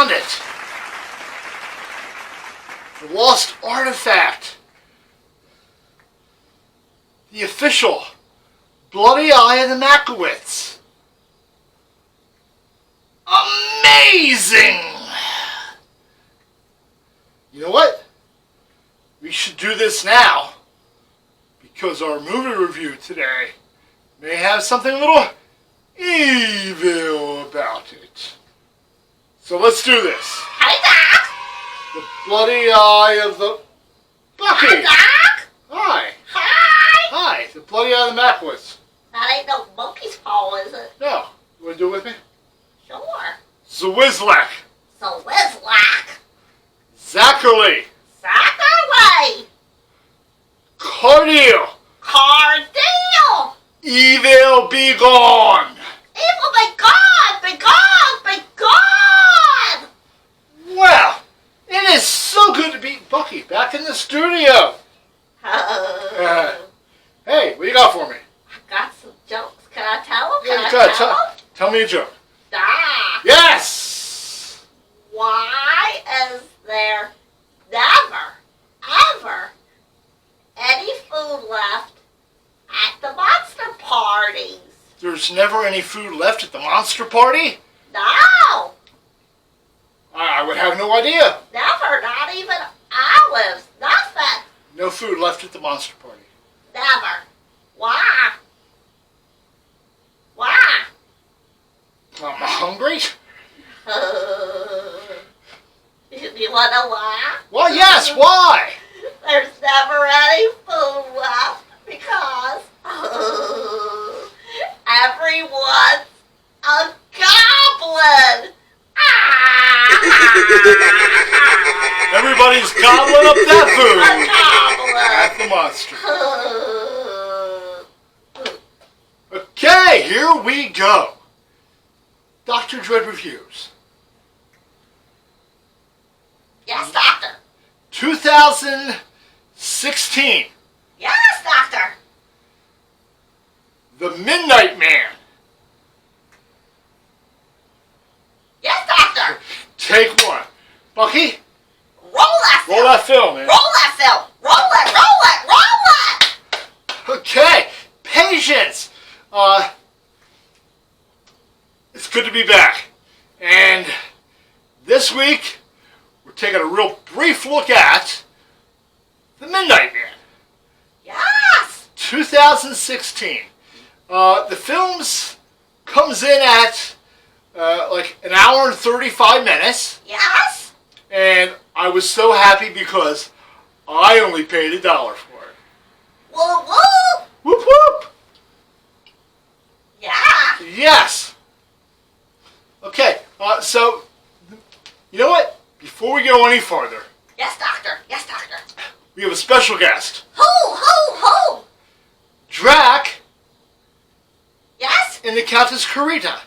found it. The lost artifact. The official Bloody Eye of the Makowitz. Amazing! You know what? We should do this now, because our movie review today may have something a little evil about it. So let's do this. Hey, Doc! The Bloody Eye of the... Bucky! Hi, Doc! Hi! Hi! Hi! The Bloody Eye of the Makowitz. That ain't no monkey's paw, is it? No. You want to do it with me? Sure. Zwizlak. So Whizlack. Zachary. Zachary! Cardeal. Cardeal! Evil be gone. Evil be gone! Be gone! Be gone! Well, it is so good to be Bucky back in the studio. Hey, what you got for me? I got some jokes. Can I tell them? Yeah, Can I tell them? tell me a joke. Ah. Yes! Why is there never, ever any food left at the monster parties? There's never any food left at the monster party? No! I would have no idea. Never, not even olives, nothing. No food left at the monster party. Never. Why? Why? I'm hungry? You want to know why? Well, yes, why? There's never any food left because everyone's a goblin. Everybody's gobbling up that A food at the monster. Okay, here we go. Dr. Dread Reviews. Yes, Doctor. 2016. Yes, Doctor. The Midnight Man. Yes, Doctor. Take one. Bucky, Roll that film. roll that film, man. Roll that film. Roll it, roll it, roll it. Okay, patience. It's good to be back. And this week, we're taking a real brief look at The Midnight Man. Yes. 2016. The film's comes in at like an hour and 35 minutes. Yes. And I was so happy because I only paid $1 for it. Woo woo. Whoop whoop! Yeah. Yes! Okay, so, you know what? Before we go any farther, Yes, Doctor. Yes, Doctor. we have a special guest. Who? Drac Yes. and the Countess Carita.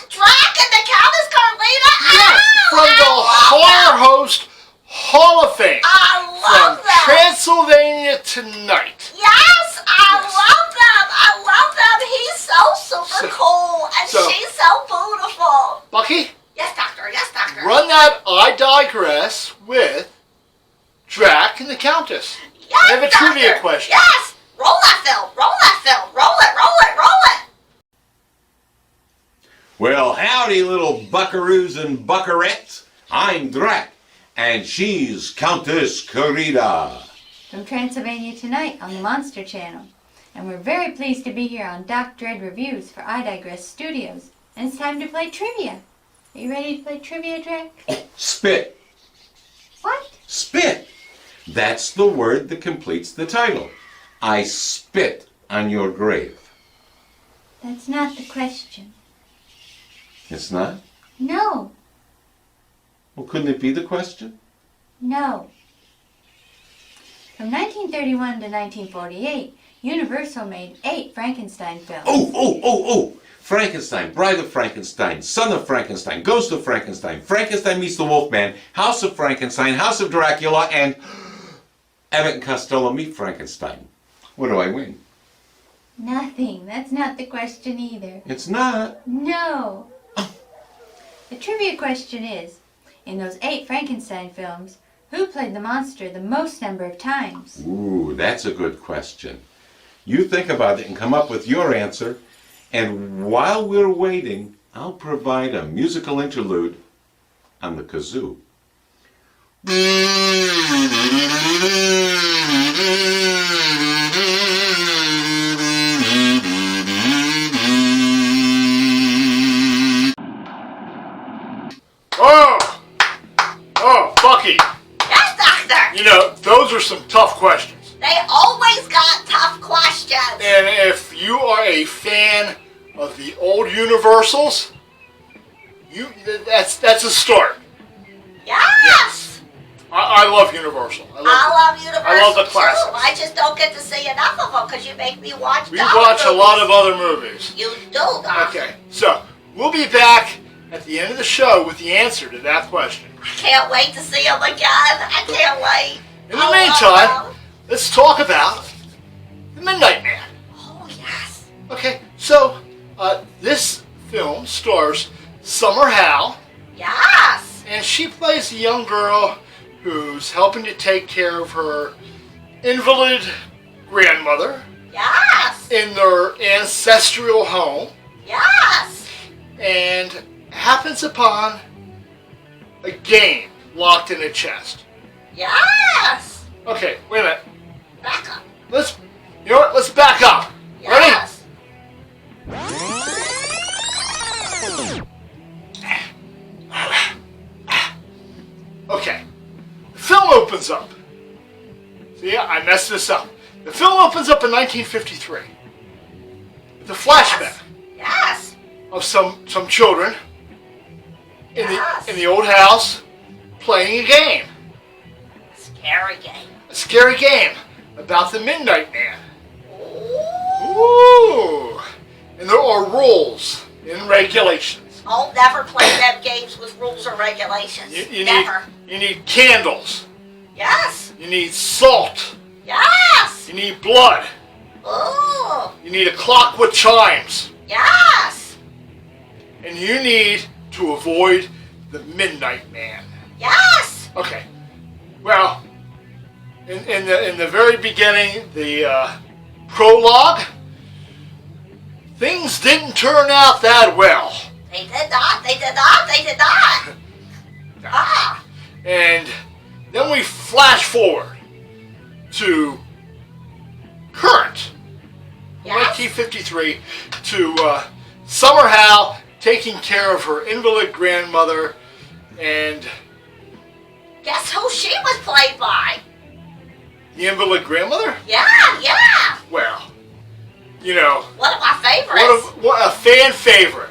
Drac and the Countess Carlita. Yes, from the Horror Host Hall of Fame. I love From them. Transylvania Tonight. Yes, I love them. I love them. He's so super cool, and she's so beautiful. Bucky, Yes, Doctor. Yes, Doctor. run that I Digress with Drac and the Countess. Yes, I have a Doctor. trivia question. Yes. Roll that film. Roll that film. Roll it. Roll it. Roll it. Well, howdy, little buckaroos and buckarettes. I'm Drac, and she's Countess Carita. From Transylvania Tonight on the Monster Channel. And we're very pleased to be here on Doc Dread Reviews for I Digress Studios. And it's time to play trivia. Are you ready to play trivia, Drac? Spit. What? Spit. That's the word that completes the title. I spit on your grave. That's not the question. It's not? No. Well, couldn't it be the question? No. From 1931 to 1948, Universal made 8 Frankenstein films. Oh! Frankenstein, Bride of Frankenstein, Son of Frankenstein, Ghost of Frankenstein, Frankenstein Meets the Wolfman, House of Frankenstein, House of Dracula, and Abbott and Costello Meet Frankenstein. What do I win? Nothing. That's not the question either. It's not. No. The trivia question is, In those 8 Frankenstein films, who played the monster the most number of times? Ooh, that's a good question. You think about it and come up with your answer, and while we're waiting, I'll provide a musical interlude on the kazoo. Oh, Bucky. Yes, Doctor. You know, those are some tough questions. They always got tough questions. And if you are a fan of the old Universals, that's a start. Yes. I love Universal. I love Universal. I love the too. classics. I just don't get to see enough of them because you make me watch. We watch a lot of other movies. You do, Doctor. Okay, so we'll be back at the end of the show with the answer to that question. I can't wait to see them again. I can't wait. In the meantime, let's talk about the Midnight Man. Oh yes. Okay, so this film stars Summer Howe, Yes. and she plays a young girl who's helping to take care of her invalid grandmother Yes. in their ancestral home, Yes. and happens upon a game locked in a chest. Yes. Okay, wait a minute. Back up. You know what? Let's back up. Yes. Okay. The film opens up. See, I messed this up. The film opens up in 1953. With a flashback Yes. of some children in Yes. the old house playing a game. Scary game. A scary game about the Midnight Man. Ooh. Ooh. And there are rules and regulations. I'll never play them games with rules or regulations. You Never. need candles. Yes. You need salt. Yes. You need blood. Ooh. You need a clock with chimes. Yes. And you need to avoid the Midnight Man. Yes. Okay. Well, in the very beginning, the prologue, things didn't turn out that well. They did not. They did not. They did not. Ah. And then we flash forward to current, Yes. 1953, to Summer Howe taking care of her invalid grandmother, and Guess who she was played by? the invalid grandmother? Yeah. Yeah. Well, you know, One of my favorites. what a fan favorite.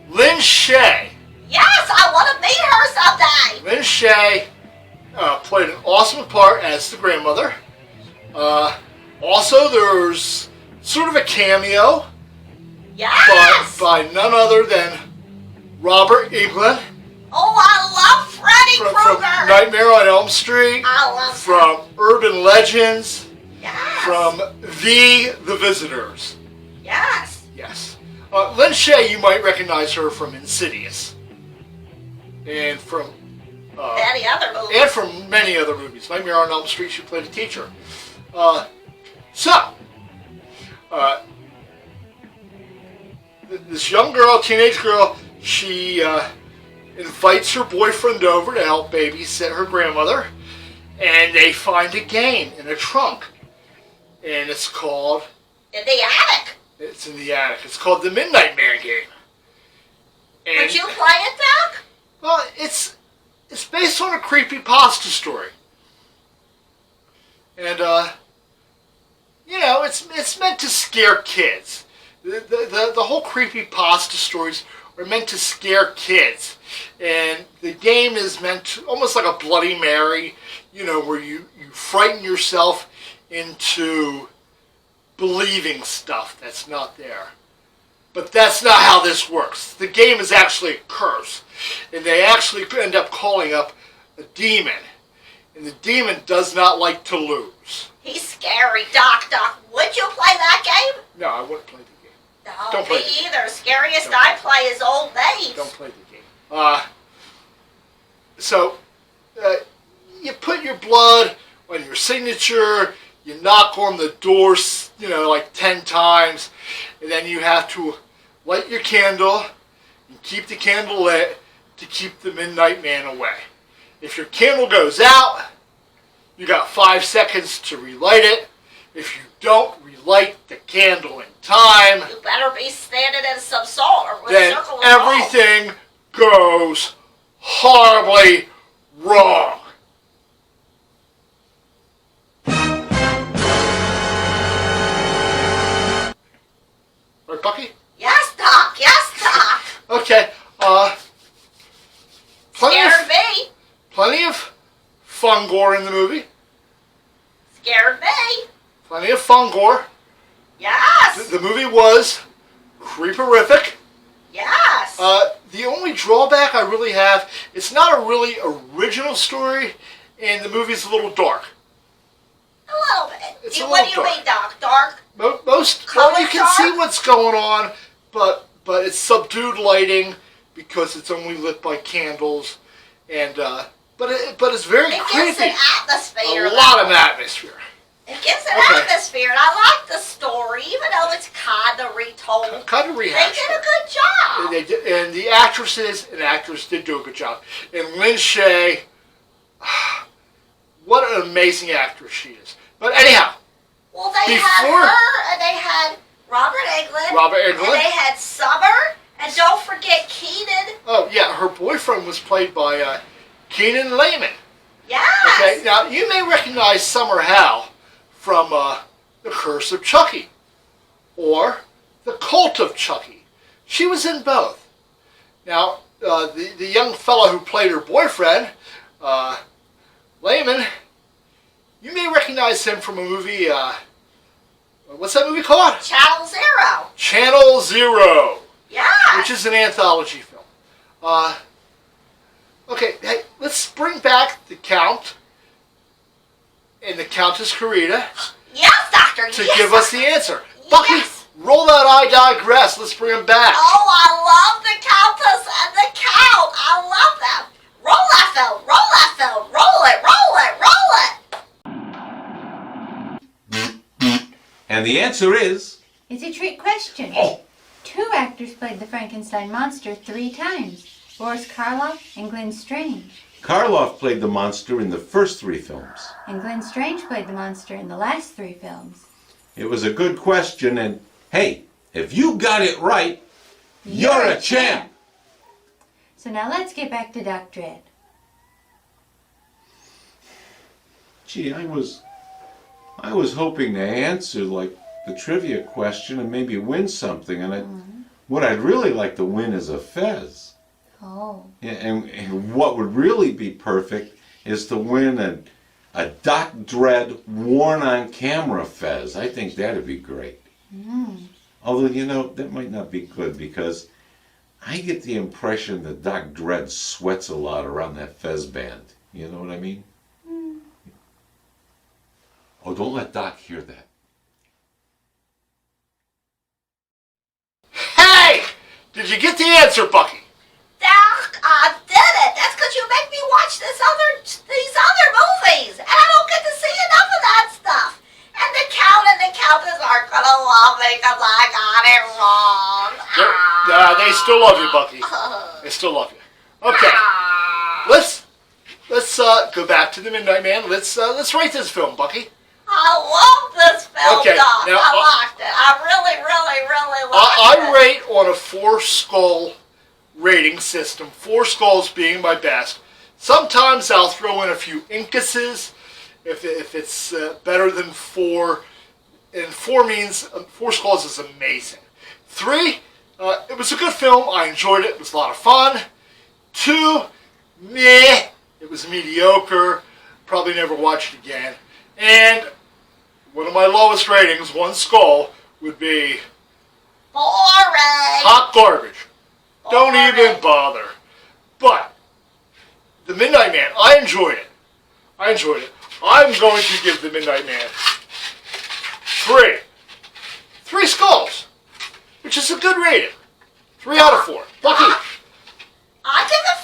Lynn Shaye. Yes, I want to meet her someday. Lynn Shaye played an awesome part as the grandmother. Also, there's sort of a cameo Yes. by none other than Robert Englund Oh, I love Freddy from Krueger. Nightmare on Elm Street, I love from Urban Legends, Yes. from The Visitors. Yes. Yes. Lynn Shaye, you might recognize her from Insidious. And from Any other movie? and from many other movies. Nightmare on Elm Street, she played a teacher. This young girl, teenage girl, she invites her boyfriend over to help babysit her grandmother, and they find a game in a trunk, and it's called, In the attic. it's in the attic, it's called the Midnight Man game. And, Would you play it, Doc? well, it's based on a creepypasta story. And, you know, it's meant to scare kids. The whole creepypasta stories are meant to scare kids. And the game is meant to, almost like a Bloody Mary, you know, where you frighten yourself into believing stuff that's not there. But that's not how this works. The game is actually a curse. And they actually end up calling up a demon. And the demon does not like to lose. He's scary, Doc. Would you play that game? No, I wouldn't play the game. No, Don't play me it. either. Scariest Don't I play is Old Maid. Don't play the game. So you put your blood on your signature. You knock on the doors, like 10 times, and then you have to light your candle and keep the candle lit to keep the Midnight Man away. If your candle goes out, you got 5 seconds to relight it. If you don't relight the candle in time, You better be standing in some salt or with then circle of salt. everything goes horribly wrong. Right, Bucky? Yes, Doc. Yes, Doc. Okay. Scared me. Plenty of fun gore in the movie. Scared me. Plenty of fun gore. Yes. The movie was creeperific. Yes. The only drawback I really have, it's not a really original story, and the movie's a little dark. A little bit. It's a What do little you mean, Doc? Dark? Well, you can Color see dark? what's going on, but it's subdued lighting because it's only lit by candles, and but it's very It creepy. gives an atmosphere. A lot of atmosphere. It gives an Okay. atmosphere, and I like the story, even though it's kind of retold. Kind of They rehashed. did a good job. They did, and the actresses and actors did do a good job. And Lynn Shaye, what an amazing actress she is. But anyhow, Well, they Before- had her, and they had Robert Englund. Robert And Englund. they had Summer, and don't forget Keenan. Oh yeah, her boyfriend was played by Keenan Lehman. Yes. Okay, now you may recognize Summer Howe from The Curse of Chucky or The Cult of Chucky. She was in both. Now, the young fellow who played her boyfriend, Lehman, you may recognize him from a movie, what's that movie called? Channel Zero. Channel Zero, Yes. which is an anthology film. Okay, hey, let's bring back the Count and the Countess Carita Yes, Doctor. to yes, give us Doctor. the answer. Bucky, Yes. roll that I digress. Let's bring them back. Oh, I love the Countess and the Count. I love them. Roll that film. Roll that film. Roll it. Roll it. Roll it. And the answer is... It's a trick question. Oh! 2 actors played the Frankenstein monster 3 times. Boris Karloff and Glenn Strange. Karloff played the monster in the first 3 films. And Glenn Strange played the monster in the last 3 films. It was a good question, and hey, if you got it right, you're a champ! So now let's get back to Doc Dredd. Gee, I was hoping to answer like the trivia question and maybe win something, and what I'd really like to win is a fez. Oh. Yeah, and what would really be perfect is to win a Doc Dredd worn-on-camera fez. I think that'd be great. Although, that might not be good because I get the impression that Doc Dredd sweats a lot around that fez band. You know what I mean? Oh, don't let Doc hear that. Hey! Did you get the answer, Bucky? Doc, I did it. That's because you make me watch these other movies, and I don't get to see enough of that stuff. And the Count and the Countess aren't gonna love me because I got it wrong. They still love you, Bucky. They still love you. Okay, let's go back to the Midnight Man. Let's rate this film, Bucky. I love this film, Okay, Doc. now, I liked it. I really, really, really liked I it. rate on a 4-skull rating system, 4 skulls being my best. Sometimes I'll throw in a few incuses if it's better than 4. And 4 means 4 skulls is amazing. 3, it was a good film. I enjoyed it. It was a lot of fun. 2, meh. It was mediocre. Probably never watch it again. And one of my lowest ratings, 1 skull, would be Boring. hot garbage. Don't Boring. even bother. But The Midnight Man, I enjoyed it. I'm going to give The Midnight Man 3 skulls, which is a good rating. 3 out of 4. Bucky, I give it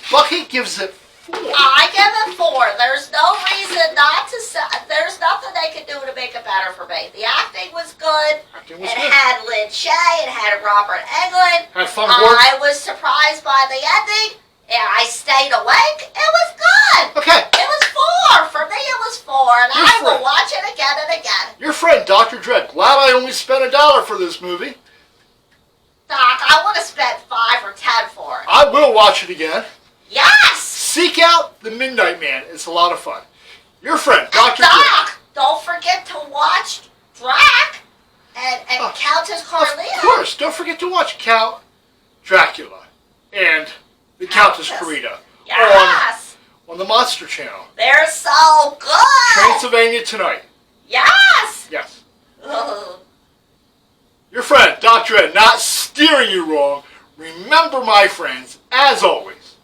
4. Bucky gives it 4. I give it 4. There's no reason not to say. There's nothing they could do to make it better for me. The acting was good. Acting was It good. had Lynn Shaye. It had Robert Englund. Had fun work. I was surprised by the ending. Yeah, I stayed awake. It was good. Okay. It was 4. For me, it was 4. And Your I will friend. watch it again and again. Your friend, Dr. Dredd. Glad I only spent $1 for this movie. Doc, I would have spent 5 or 10 for it. I will watch it again. Yes! Seek out The Midnight Man. It's a lot of fun. Your friend, And Dr. Dredd. Doc, don't forget to watch Drac and Countess Carlina. Of course. Don't forget to watch Count Dracula and the Countess Carita Yes! on the Monster Channel. They're so good! Transylvania Tonight. Yes! Yes. Ugh. Your friend, Dr. Ed, not steering you wrong. Remember, my friends, as always,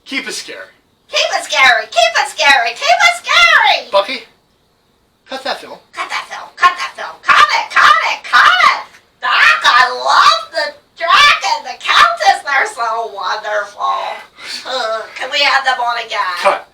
keep it scary. Keep it scary! Keep it scary! Keep it scary! Bucky, cut that film. Cut that film! Cut that film! Cut it! Cut it! Cut it! Doc, I love the Drac and the Countess. They're so wonderful. Can we have them on again? Cut.